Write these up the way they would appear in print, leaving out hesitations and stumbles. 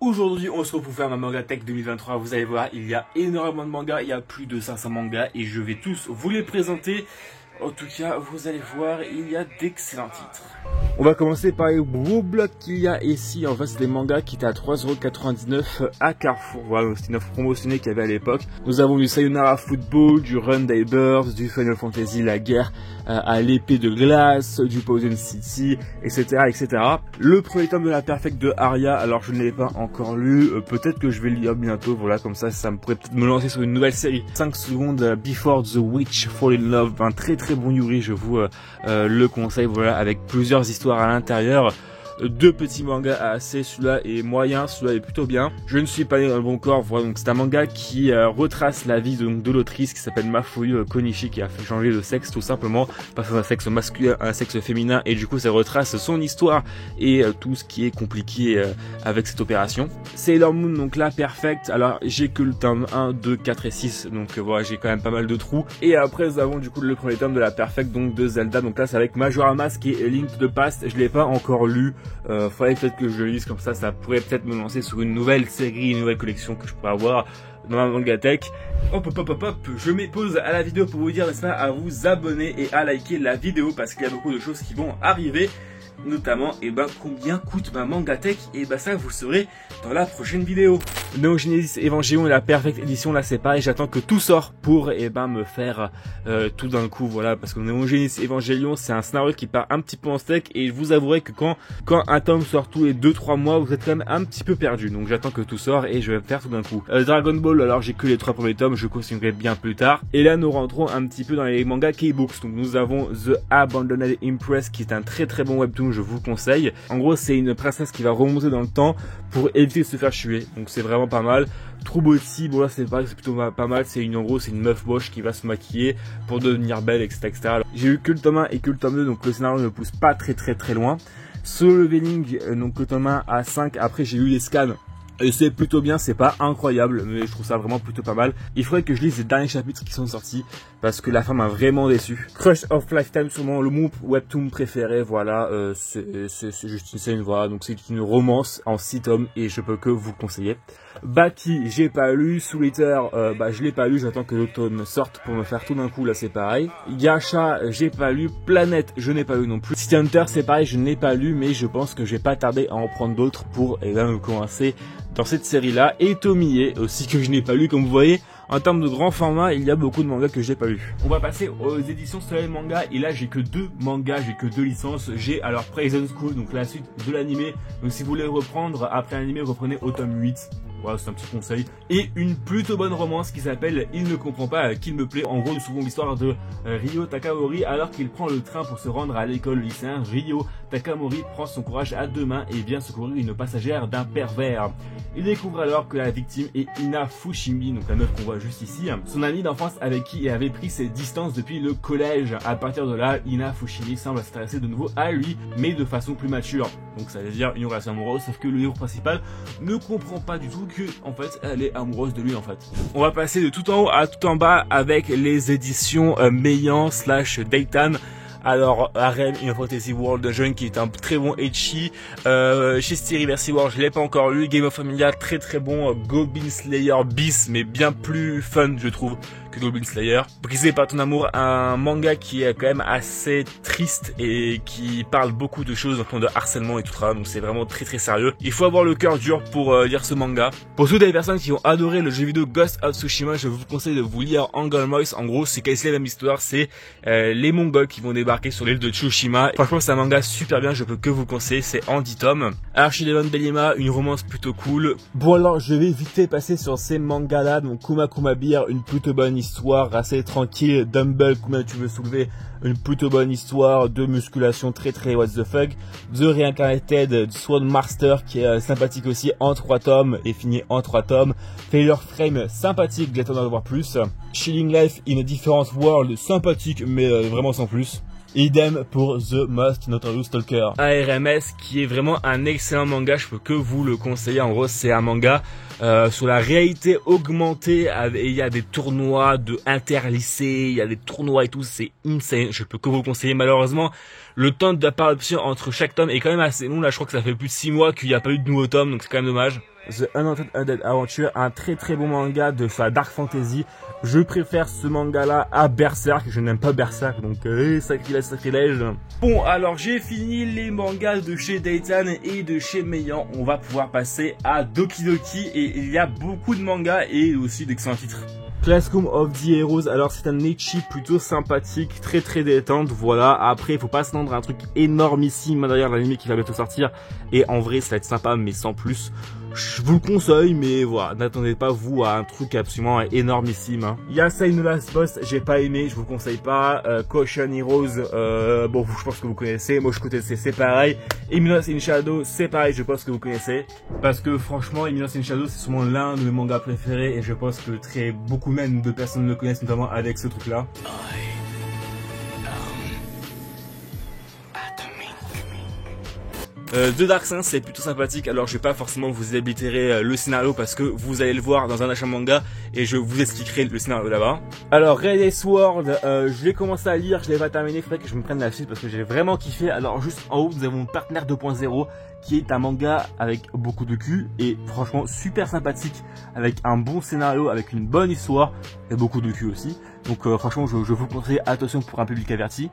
Aujourd'hui, on se retrouve pour faire ma Manga Tech 2023. Vous allez voir, il y a énormément de mangas, il y a plus de 500 mangas et je vais tous vous les présenter. En tout cas, vous allez voir, il y a d'excellents titres. On va commencer par les gros blocs qu'il y a ici. En fait, c'est des mangas qui étaient à 3,99 € à Carrefour. Voilà, c'est une offre promotionnée qu'il y avait à l'époque. Nous avons du Sayonara Football, du Run Divers, du Final Fantasy La Guerre à l'épée de glace, du Poison City, etc., etc. Le premier tome de la Perfect de Aria, alors je ne l'ai pas encore lu. Peut-être que je vais le lire bientôt. Voilà, comme ça me pourrait peut-être me lancer sur une nouvelle série. 5 secondes Before the Witch Fall in Love, un très bon Yuri, je vous le conseille. Voilà, avec plusieurs histoires à l'intérieur. Deux petits mangas assez, celui-là est moyen, celui-là est plutôt bien. Je ne suis pas né dans le bon corps, voilà, donc c'est un manga qui retrace la vie de l'autrice qui s'appelle Mafuyu Konishi, qui a fait changer de sexe tout simplement, passer d'un sexe masculin à un sexe féminin, et du coup ça retrace son histoire et tout ce qui est compliqué avec cette opération. Sailor Moon, donc là, Perfect, alors j'ai que le tome 1, 2, 4 et 6, donc voilà, j'ai quand même pas mal de trous. Et après nous avons du coup le premier tome de la Perfect, donc de Zelda, donc là c'est avec Majora Mask et Link to the Past, je l'ai pas encore lu. Faudrait peut-être que je le lise, comme ça pourrait peut-être me lancer sur une nouvelle série, une nouvelle collection que je pourrais avoir dans ma Manga Tech. Hop, je mets pause à la vidéo pour vous dire, n'est-ce pas, à vous abonner et à liker la vidéo parce qu'il y a beaucoup de choses qui vont arriver. Notamment, combien coûte ma Manga Tech, et ça vous le saurez dans la prochaine vidéo. Neo Genesis Evangelion et la Perfect Edition, là c'est pareil, j'attends que tout sort pour me faire tout d'un coup, voilà, parce que Neo Genesis Evangelion c'est un scénario qui part un petit peu en steak, et je vous avouerai que quand un tome sort tous les 2-3 mois, vous êtes quand même un petit peu perdu, donc j'attends que tout sort et je vais faire tout d'un coup. Dragon Ball, alors j'ai que les 3 premiers tomes, je continuerai bien plus tard, et là nous rentrons un petit peu dans les mangas K-Books. Donc nous avons The Abandoned Empress qui est un très bon webtoon, je vous conseille. En gros, c'est une princesse qui va remonter dans le temps pour éviter de se faire tuer. Donc c'est vraiment pas mal. True Beauty, bon là c'est pareil, c'est plutôt pas mal. En gros, c'est une meuf moche qui va se maquiller pour devenir belle, etc. J'ai eu que le tome 1 et que le tome 2, donc le scénario ne pousse pas très loin. Solo Leveling, donc le tome 1 à 5. Après j'ai eu les scans. Et c'est plutôt bien, c'est pas incroyable, mais je trouve ça vraiment plutôt pas mal. Il faudrait que je lise les derniers chapitres qui sont sortis, parce que la fin m'a vraiment déçu. Crush of Lifetime, sûrement mon webtoon préféré, voilà, c'est juste une scène, voilà, donc c'est une romance en 6 tomes, et je peux que vous le conseiller. Baki, j'ai pas lu. Solitaire, je l'ai pas lu, j'attends que l'automne sorte pour me faire tout d'un coup, là c'est pareil. Gacha, j'ai pas lu. Planète, je n'ai pas lu non plus. City Hunter, c'est pareil, je ne l'ai pas lu, mais je pense que je vais pas tarder à en prendre d'autres pour me commencer dans cette série-là. Et Tomie aussi, que je n'ai pas lu, comme vous voyez. En termes de grand format, il y a beaucoup de mangas que j'ai pas lu. On va passer aux éditions Soleil Manga, et là j'ai que 2 mangas, j'ai que 2 licences. J'ai alors Prison School, donc la suite de l'animé. Donc si vous voulez reprendre après l'animé, reprenez au tome 8. Voilà, c'est un petit conseil. Et une plutôt bonne romance qui s'appelle Il ne comprend pas qu'il me plaît. En gros, nous trouvons l'histoire de Ryo Takamori alors qu'il prend le train pour se rendre à l'école lycéen. Ryo Takamori prend son courage à 2 mains et vient secourir une passagère d'un pervers. Il découvre alors que la victime est Ina Fushimi, donc la meuf qu'on voit juste ici, son amie d'enfance avec qui il avait pris ses distances depuis le collège. À partir de là, Ina Fushimi semble s'intéresser de nouveau à lui, mais de façon plus mature. Donc ça veut dire une relation amoureuse, sauf que le héros principal ne comprend pas du tout que en fait elle est amoureuse de lui en fait. On va passer de tout en haut à tout en bas avec les éditions Meian / Daytan. Alors, Harem in Fantasy World Dungeon qui est un très bon ecchi. Chez Reverse War, je l'ai pas encore lu. Game of Familia, très bon. Goblin Slayer bis, mais bien plus fun je trouve que Goblin Slayer. Brisé par ton amour, un manga qui est quand même assez triste et qui parle beaucoup de choses en termes de harcèlement et tout ça. Donc c'est vraiment très sérieux. Il faut avoir le cœur dur pour lire ce manga. Pour toutes les personnes qui ont adoré le jeu vidéo Ghost of Tsushima, je vous conseille de vous lire Angle Moist. En gros, c'est quasi la même histoire. C'est les Mongols qui vont débarquer sur l'île de Tsushima. Franchement, c'est un manga super bien, je peux que vous conseiller, c'est en 10 tomes. Archidemon Belima, une romance plutôt cool. Bon alors, je vais vite fait passer sur ces mangas là. Donc Kuma Kuma Beer, une plutôt bonne histoire, assez tranquille. Dumbbell, combien tu veux soulever, une plutôt bonne histoire de musculation très what the fuck. The Reincarnated Sword Master qui est sympathique aussi, en 3 tomes et fini en 3 tomes. Failure Frame, sympathique, j'attends d'en voir plus. Chilling Life in a Different World, sympathique mais vraiment sans plus. Idem pour The Most Notorious Stalker. ARMS qui est vraiment un excellent manga, je peux que vous le conseiller. En gros, c'est un manga sur la réalité augmentée, il y a des tournois de interlycées, il y a des tournois et tout, c'est insane, je peux que vous le conseiller. Malheureusement, le temps d'apparition entre chaque tome est quand même assez long, là je crois que ça fait plus de 6 mois qu'il n'y a pas eu de nouveau tome, donc c'est quand même dommage. The Undead Adventure, un très bon manga de sa Dark Fantasy. Je préfère ce manga là à Berserk, je n'aime pas Berserk, donc sacrilège. Bon, alors j'ai fini les mangas de chez Daitan et de chez Meian. On va pouvoir passer à Doki Doki, et il y a beaucoup de mangas et aussi d'excellents titres. Classroom of the Heroes, alors c'est un ecchi plutôt sympathique, très détente, voilà. Après, il faut pas s'attendre à un truc énormissime derrière l'anime qui va bientôt sortir, et en vrai ça va être sympa mais sans plus. Je vous le conseille, mais voilà, n'attendez pas vous à un truc absolument énormissime, hein. Yasai no Last Boss, j'ai pas aimé, je vous conseille pas. Caution Heroes, bon, je pense que vous connaissez, moi je connaissais, c'est pareil. Eminence in Shadow, c'est pareil, je pense que vous connaissez. Parce que franchement, Eminence in Shadow, c'est sûrement l'un de mes mangas préférés, et je pense que beaucoup même de personnes le connaissent, notamment avec ce truc-là. The Dark Saints, c'est plutôt sympathique, alors je vais pas forcément vous oblitérer le scénario parce que vous allez le voir dans un achat manga et je vous expliquerai le scénario là-bas. Alors Red Sword, je l'ai commencé à lire, je l'ai pas terminé, il faudrait que je me prenne la suite parce que j'ai vraiment kiffé. Alors juste en haut nous avons Partner 2.0 qui est un manga avec beaucoup de cul et franchement super sympathique, avec un bon scénario, avec une bonne histoire et beaucoup de cul aussi. Donc franchement je vous conseille, attention pour un public averti.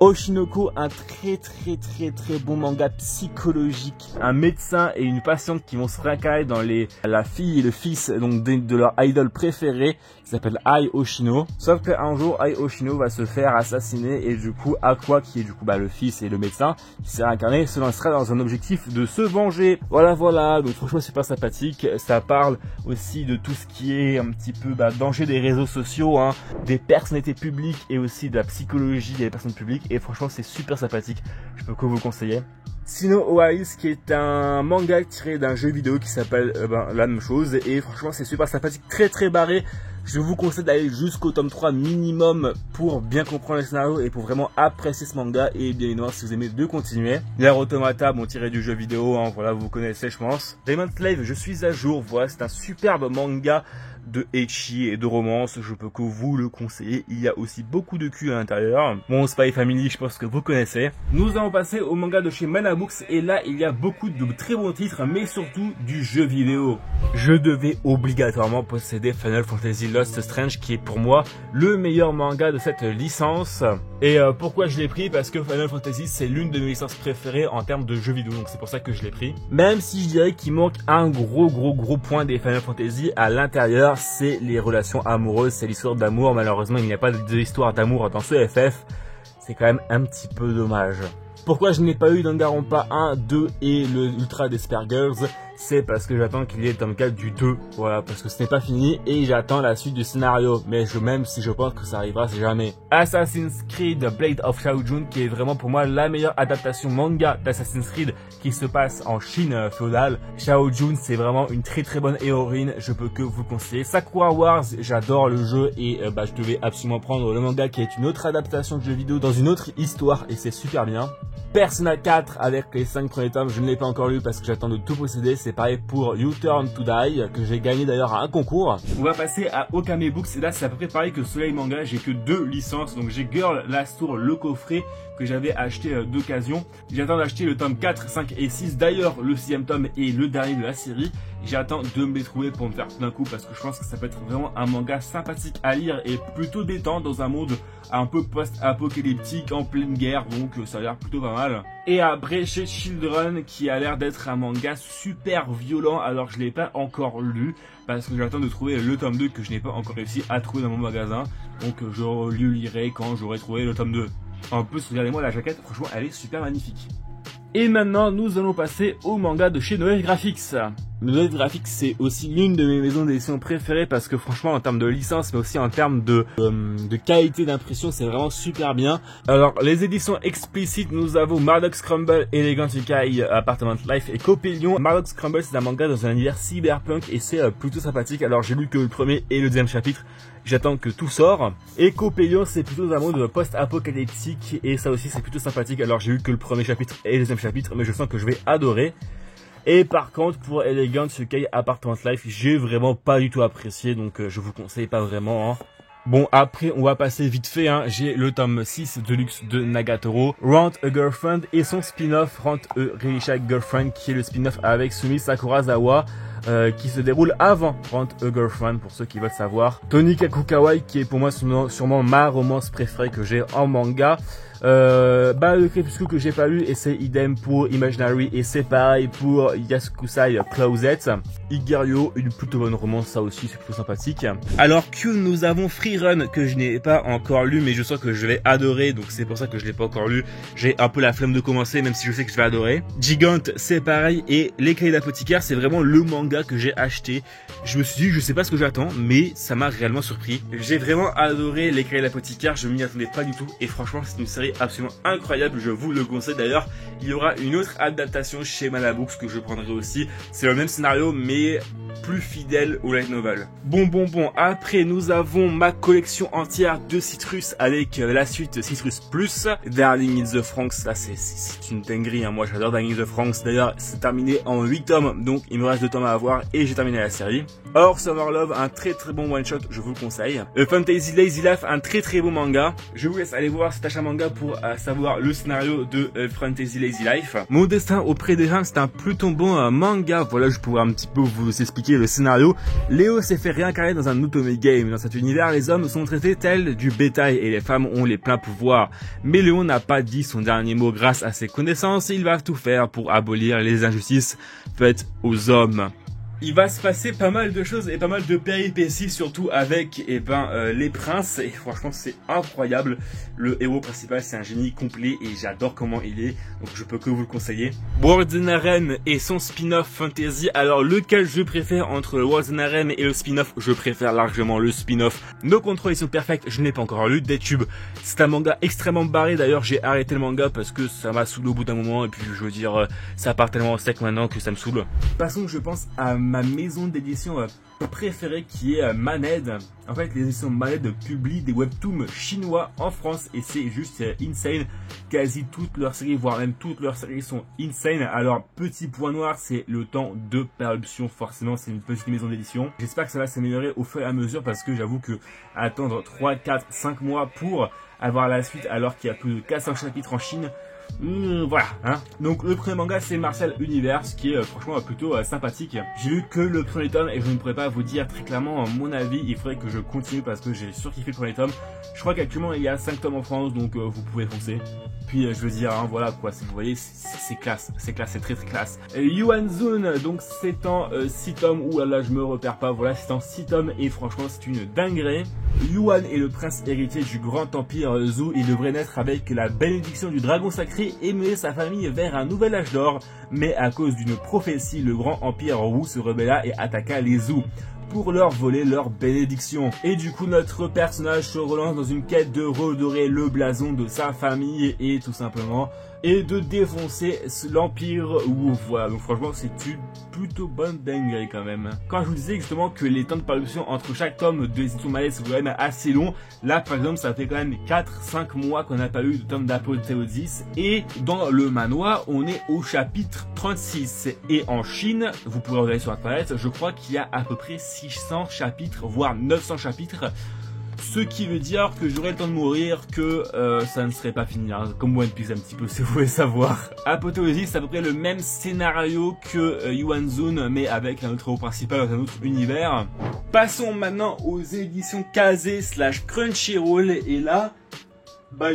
Oshinoko, un très bon manga psychologique. Un médecin et une patiente qui vont se réincarner dans la fille et le fils donc de leur idole préférée, qui s'appelle Ai Oshino. Sauf qu'un jour, Ai Oshino va se faire assassiner et du coup, Aqua, qui est du coup le fils et le médecin, qui s'est réincarné, se lancera dans un objectif de se venger. Voilà, donc franchement c'est pas sympathique. Ça parle aussi de tout ce qui est un petit peu danger des réseaux sociaux, hein, des personnalités publiques et aussi de la psychologie des personnes publiques. Et franchement c'est super sympathique, je peux que vous le conseiller. Sino Oasis, qui est un manga tiré d'un jeu vidéo qui s'appelle la même chose, et franchement c'est super sympathique, très barré. Je vous conseille d'aller jusqu'au tome 3 minimum pour bien comprendre le scénario et pour vraiment apprécier ce manga, et bien évidemment si vous aimez de continuer. L'air Automata, bon, tiré du jeu vidéo, hein, voilà, vous connaissez je pense. Demon Slave, je suis à jour, voilà, c'est un superbe manga de ecchi et de romance, je peux que vous le conseiller. Il y a aussi beaucoup de cul à l'intérieur. Bon, Spy Family, je pense que vous connaissez. Nous allons passer au manga de chez Mana Books, et là il y a beaucoup de très bons titres, mais surtout du jeu vidéo. Je devais obligatoirement posséder Final Fantasy Lost Strange, qui est pour moi le meilleur manga de cette licence. Et pourquoi je l'ai pris? Parce que Final Fantasy c'est l'une de mes licences préférées en termes de jeux vidéo, donc c'est pour ça que je l'ai pris. Même si je dirais qu'il manque un gros point des Final Fantasy à l'intérieur, c'est les relations amoureuses, c'est l'histoire d'amour. Malheureusement il n'y a pas d'histoire d'amour dans ce FF, c'est quand même un petit peu dommage. Pourquoi je n'ai pas eu Danganronpa 1, 2 et le Ultra Despair Girls? C'est parce que j'attends qu'il y ait le tome 4 du 2, voilà, parce que ce n'est pas fini et j'attends la suite du scénario, mais même si je pense que ça arrivera, c'est jamais. Assassin's Creed Blade of Shao Jun, qui est vraiment pour moi la meilleure adaptation manga d'Assassin's Creed, qui se passe en Chine féodale. Shao Jun, c'est vraiment une très bonne héroïne, je peux que vous le conseiller. Sakura Wars, j'adore le jeu et je devais absolument prendre le manga qui est une autre adaptation de jeu vidéo dans une autre histoire et c'est super bien. Persona 4 avec les 5 premiers tomes, je ne l'ai pas encore lu parce que j'attends de tout posséder. C'est pareil pour You Turn to Die, que j'ai gagné d'ailleurs à un concours. On va passer à Okame Books, et là c'est à peu près pareil que Soleil Manga, j'ai que 2 licences. Donc j'ai Girl Last Tour, le coffret que j'avais acheté d'occasion. J'attends d'acheter le tome 4, 5 et 6. D'ailleurs le 6e tome est le dernier de la série. J'attends de me les trouver pour me faire tout d'un coup, parce que je pense que ça peut être vraiment un manga sympathique à lire et plutôt détente dans un monde un peu post-apocalyptique en pleine guerre, donc ça a l'air plutôt pas mal. Et après chez Children, qui a l'air d'être un manga super violent, alors je l'ai pas encore lu parce que j'attends de trouver le tome 2 que je n'ai pas encore réussi à trouver dans mon magasin, donc je le lirai quand j'aurai trouvé le tome 2. En plus regardez-moi la jaquette, franchement elle est super magnifique. Et maintenant, nous allons passer au manga de chez Noël Graphics. Noël Graphics, c'est aussi l'une de mes maisons d'édition préférées parce que franchement, en termes de licence, mais aussi en termes de qualité d'impression, c'est vraiment super bien. Alors, les éditions explicites, nous avons Mardox Crumble, Elegant Ikai, Apartment Life et Copélion. Mardox Crumble, c'est un manga dans un univers cyberpunk et c'est plutôt sympathique. Alors, j'ai lu que le premier et le deuxième chapitre. J'attends que tout sort. Et Copélion, c'est plutôt un monde post-apocalyptique et ça aussi c'est plutôt sympathique. Alors j'ai eu que le premier chapitre et le deuxième chapitre, mais je sens que je vais adorer. Et par contre pour Elegant Ikai Apartment Life, j'ai vraiment pas du tout apprécié, donc je vous conseille pas vraiment, hein. Bon, après on va passer vite fait, hein. J'ai le tome 6 Deluxe de Nagatoro, Rent a Girlfriend et son spin-off Rent a Reishi Girlfriend, qui est le spin-off avec Sumi Sakurazawa. qui se déroule avant Rent a Girlfriend pour ceux qui veulent savoir. Tony Kakukawai qui est pour moi sûrement ma romance préférée que j'ai en manga. Le Crépuscule que j'ai pas lu et c'est idem pour Imaginary et c'est pareil pour Yasukusai Closet. Igaryo, une plutôt bonne romance, ça aussi c'est plutôt sympathique. Alors que nous avons Free Run que je n'ai pas encore lu mais je sens que je vais adorer, donc c'est pour ça que je l'ai pas encore lu. J'ai un peu la flemme de commencer même si je sais que je vais adorer. Gigant c'est pareil et Les Clés d'Apothicaire c'est vraiment le manga que j'ai acheté. Je me suis dit je sais pas ce que j'attends mais ça m'a réellement surpris. J'ai vraiment adoré Les Clés d'Apothicaire, je m'y attendais pas du tout et franchement c'est une série absolument incroyable, je vous le conseille. D'ailleurs il y aura une autre adaptation chez Manabooks que je prendrai aussi, c'est le même scénario mais plus fidèle au light novel. Bon, après nous avons ma collection entière de Citrus avec la suite Citrus Plus, Darling in the Franxx, là c'est une dinguerie, hein. Moi j'adore Darling in the Franxx, d'ailleurs c'est terminé en 8 tomes, donc il me reste 2 tomes à avoir et j'ai terminé la série. Or Summer Love, un très bon one shot, je vous le conseille. Fantasy Lazy Life, un très beau manga. Je vous laisse aller voir cet achat manga pour savoir le scénario de Fantasy Lazy Life. Mon destin auprès des gens, c'est un plutôt bon manga. Voilà, je pourrais un petit peu vous expliquer le scénario. Léo s'est fait réincarner dans un Otome game. Dans cet univers, les hommes sont traités tels du bétail et les femmes ont les pleins pouvoirs. Mais Léo n'a pas dit son dernier mot. Grâce à ses connaissances, il va tout faire pour abolir les injustices faites aux hommes. Il va se passer pas mal de choses et pas mal de péripéties, surtout avec les princes, et franchement c'est incroyable. Le héros principal c'est un génie complet et j'adore comment il est, donc je peux que vous le conseiller. World's End Harem et son spin-off fantasy, alors lequel je préfère entre le World's End Harem et le spin-off? Je préfère largement le spin-off. No Control is Perfect, je n'ai pas encore lu. Deadtube, c'est un manga extrêmement barré, d'ailleurs j'ai arrêté le manga parce que ça m'a saoulé au bout d'un moment, et puis je veux dire ça part tellement sec maintenant que ça me saoule. Passons je pense à ma maison d'édition préférée qui est Maned. En fait les éditions Maned publient des webtoons chinois en France et c'est juste insane. Quasi toutes leurs séries, voire même toutes leurs séries sont insane. Alors petit point noir, c'est le temps de parution, forcément c'est une petite maison d'édition. J'espère que ça va s'améliorer au fur et à mesure parce que j'avoue que attendre 3, 4, 5 mois pour avoir la suite alors qu'il y a plus de 400 chapitres en Chine, voilà, hein. Donc le premier manga c'est Martial Universe qui est franchement plutôt sympathique. J'ai lu que le premier tome et je ne pourrais pas vous dire très clairement mon avis. Il faudrait que je continue parce que j'ai surkiffé le premier tome. Je crois qu'actuellement il y a 5 tomes en France, donc vous pouvez foncer. Puis je veux dire, hein, voilà quoi, vous voyez, c'est classe, c'est très classe. Yuan Zone, donc c'est en 6 tomes, ou là je me repère pas, voilà, c'est en 6 tomes et franchement c'est une dinguerie. Yuan est le prince héritier du grand empire Zhu, il devrait naître avec la bénédiction du dragon sacré et mener sa famille vers un nouvel âge d'or, mais à cause d'une prophétie, le grand empire Wu se rebella et attaqua les Zhu pour leur voler leur bénédiction. Et du coup notre personnage se relance dans une quête de redorer le blason de sa famille et tout simplement et de défoncer l'empire Wu. Voilà, donc franchement c'est une plutôt bonne dinguerie quand même. Quand je vous disais justement que les temps de parution entre chaque tome de l'édition Maned c'est quand même assez long, là par exemple ça fait quand même 4-5 mois qu'on n'a pas eu de tome d'Apothéosis et dans le manoir on est au chapitre 36 et en Chine, vous pourrez regarder sur internet, je crois qu'il y a à peu près 600 chapitres voire 900 chapitres. Ce qui veut dire que j'aurai le temps de mourir, que ça ne serait pas fini, hein, comme One Piece un petit peu si vous voulez savoir. Apothéosis c'est à peu près le même scénario que Yuan Zone mais avec un autre héros principal dans un autre univers. Passons maintenant aux éditions Kazé / Crunchyroll et là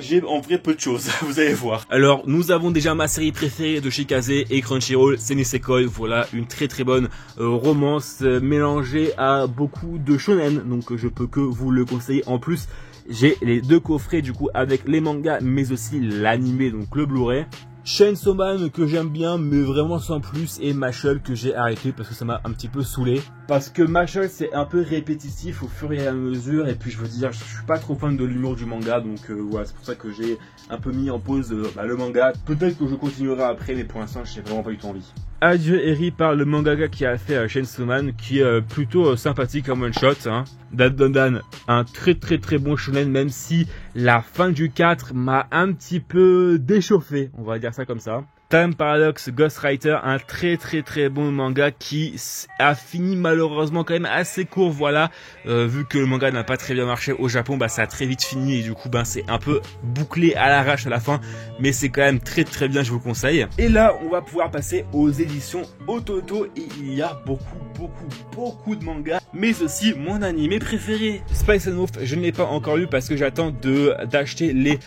j'ai en vrai peu de choses, vous allez voir. Alors nous avons déjà ma série préférée de chez Kazé et Crunchyroll, c'est Nisekoi. Voilà une très bonne romance mélangée à beaucoup de shonen, donc je peux que vous le conseiller. En plus j'ai les 2 coffrets du coup avec les mangas mais aussi l'animé, donc le Blu-ray. Chainsaw Man que j'aime bien mais vraiment sans plus, et Mashle que j'ai arrêté parce que ça m'a un petit peu saoulé. Parce que Mashle c'est un peu répétitif au fur et à mesure et puis je veux dire je suis pas trop fan de l'humour du manga, donc voilà c'est pour ça que j'ai un peu mis en pause le manga. Peut-être que je continuerai après mais pour l'instant j'ai vraiment pas eu envie. Adieu Eri par le mangaka qui a fait Chainsaw Man qui est plutôt sympathique en one shot, hein. Dan, un très bon shonen même si la fin du 4 m'a un petit peu déchauffé, on va dire ça comme ça. Time Paradox Ghostwriter, un très bon manga qui a fini malheureusement quand même assez court, voilà, vu que le manga n'a pas très bien marché au Japon, bah ça a très vite fini et du coup bah c'est un peu bouclé à l'arrache à la fin, mais c'est quand même très bien, je vous conseille. Et là on va pouvoir passer aux éditions Ototo et il y a beaucoup de mangas, mais aussi mon animé préféré. Spice and Wolf, je ne l'ai pas encore lu parce que j'attends d'acheter les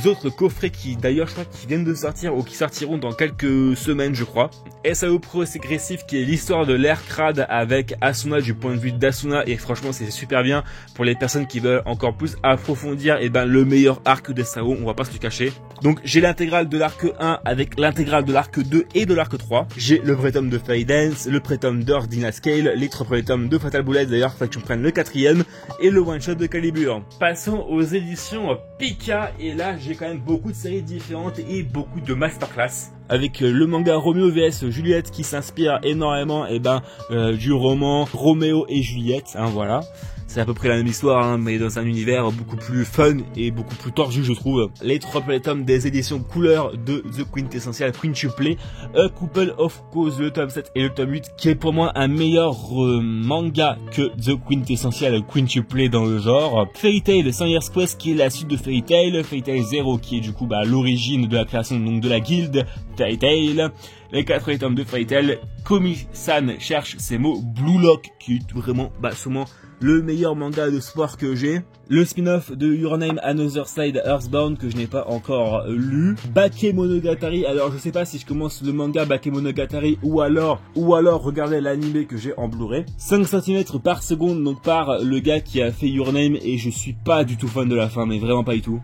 autres coffrets qui d'ailleurs je crois qui viennent de sortir ou qui sortiront dans quelques semaines je crois. SAO Progressif qui est l'histoire de l'ère crade avec Asuna du point de vue d'Asuna et franchement c'est super bien pour les personnes qui veulent encore plus approfondir et ben le meilleur arc de SAO, on va pas se le cacher. Donc j'ai l'intégrale de l'arc 1 avec l'intégrale de l'arc 2 et de l'arc 3. J'ai le vrai tome de Fairy Dance, le pré-tome d'Ordina Scale, les 3 premiers tomes de Fatal Bullet, d'ailleurs faut que je me prenne le 4e et le one shot de Calibur. Passons aux éditions Pika et là j'ai quand même beaucoup de séries différentes et beaucoup de masterclass. Avec le manga Roméo vs Juliette qui s'inspire énormément du roman Roméo et Juliette, hein, voilà. C'est à peu près la même histoire, hein, mais dans un univers beaucoup plus fun et beaucoup plus tordu, je trouve. Les 3 premiers tomes des éditions couleur de The Quintessential Quintuple, A Couple of Cause, le tome 7 et le tome 8, qui est pour moi un meilleur manga que The Quintessential Quintuple dans le genre. Fairy Tail 100 Years Quest, qui est la suite de Fairy Tail. Fairy Tail 0, qui est du coup l'origine de la création donc, de la guilde Fairy Tail. Les 4 premiers tomes de Fairy Tail. Komi-san cherche ses mots. Blue Lock, qui est vraiment sûrement le meilleur manga de sport que j'ai. Le spin-off de Your Name Another Side Earthbound que je n'ai pas encore lu. Bakemonogatari, alors je sais pas si je commence le manga Bakemonogatari ou alors regarder l'anime que j'ai en Blu-ray. 5 cm par seconde donc par le gars qui a fait Your Name et je suis pas du tout fan de la fin, mais vraiment pas du tout.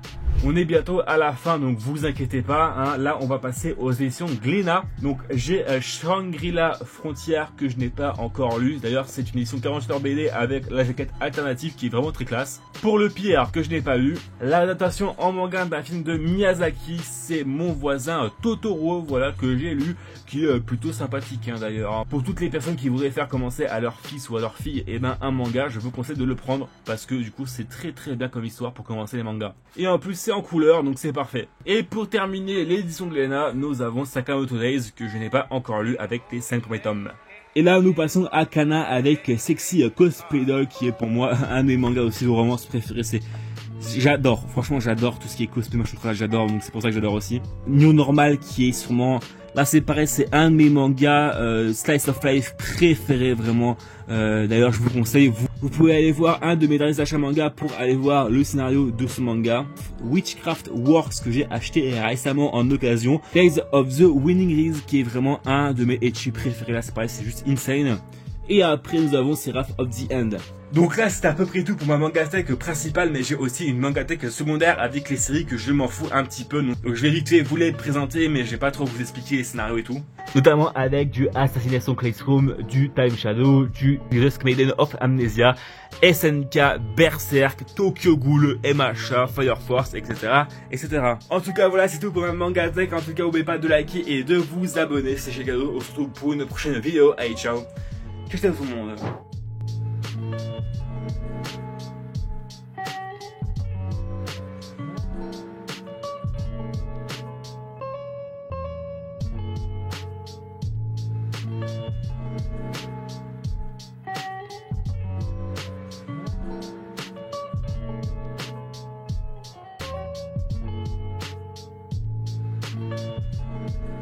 On est bientôt à la fin donc vous inquiétez pas, hein. Là on va passer aux éditions Glénat. Donc j'ai Shangri-La Frontière que je n'ai pas encore lu. D'ailleurs c'est une édition 48 BD avec la jaquette alternative qui est vraiment très classe. Pour le pire que je n'ai pas lu, l'adaptation en manga d'un film de Miyazaki, c'est Mon voisin Totoro, voilà, que j'ai lu, qui est plutôt sympathique, hein, d'ailleurs. Pour toutes les personnes qui voudraient faire commencer à leur fils ou à leur fille un manga, je vous conseille de le prendre parce que du coup c'est très bien comme histoire pour commencer les mangas. Et en plus c'est en couleur donc c'est parfait. Et pour terminer l'édition Glénat, nous avons Sakamoto Days que je n'ai pas encore lu avec les 5 premiers tomes. Et là nous passons à Kana avec Sexy Cosplay Doll qui est pour moi un des mangas aussi de romance préférés. J'adore, franchement j'adore tout ce qui est cosplay, j'adore, donc c'est pour ça que j'adore aussi. New Normal qui est sûrement, là c'est pareil, c'est un de mes mangas Slice of Life préférés vraiment. D'ailleurs je vous conseille, vous pouvez aller voir un de mes derniers achats manga pour aller voir le scénario de ce manga. Witchcraft Works que j'ai acheté récemment en occasion. Tales of the Winning Reeds qui est vraiment un de mes ecchi préférés, là c'est pareil, c'est juste insane. Et après nous avons Seraph of the End. Donc là c'est à peu près tout pour ma mangatech principale, mais j'ai aussi une mangatech secondaire avec les séries que je m'en fous un petit peu. Donc je vais vite fait vous les présenter, mais je vais pas trop vous expliquer les scénarios et tout. Notamment avec du Assassination Classroom, du Time Shadow, du Dusk Maiden of Amnesia, SNK, Berserk, Tokyo Ghoul, MHA, Fire Force, etc. En tout cas voilà, c'est tout pour ma mangatech. En tout cas n'oubliez pas de liker et de vous abonner, c'est chez Gado. On se retrouve pour une prochaine vidéo. Allez ciao, ciao tout le monde.